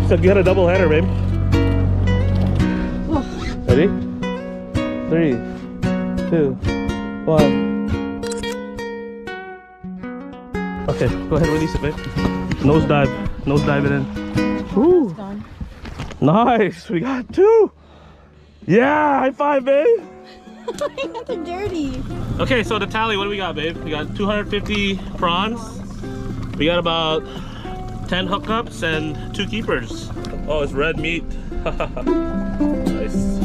So you got a double header, babe. Ready? 3, 2, 1. Okay, go ahead, release it, babe. Nose dive it in. Woo. Nice, we got 2. Yeah, high five, babe. They're dirty. Okay, so the tally, what do we got, babe? We got 250 prawns. We got about 10 hookups and 2 keepers. Oh, it's red meat. Nice.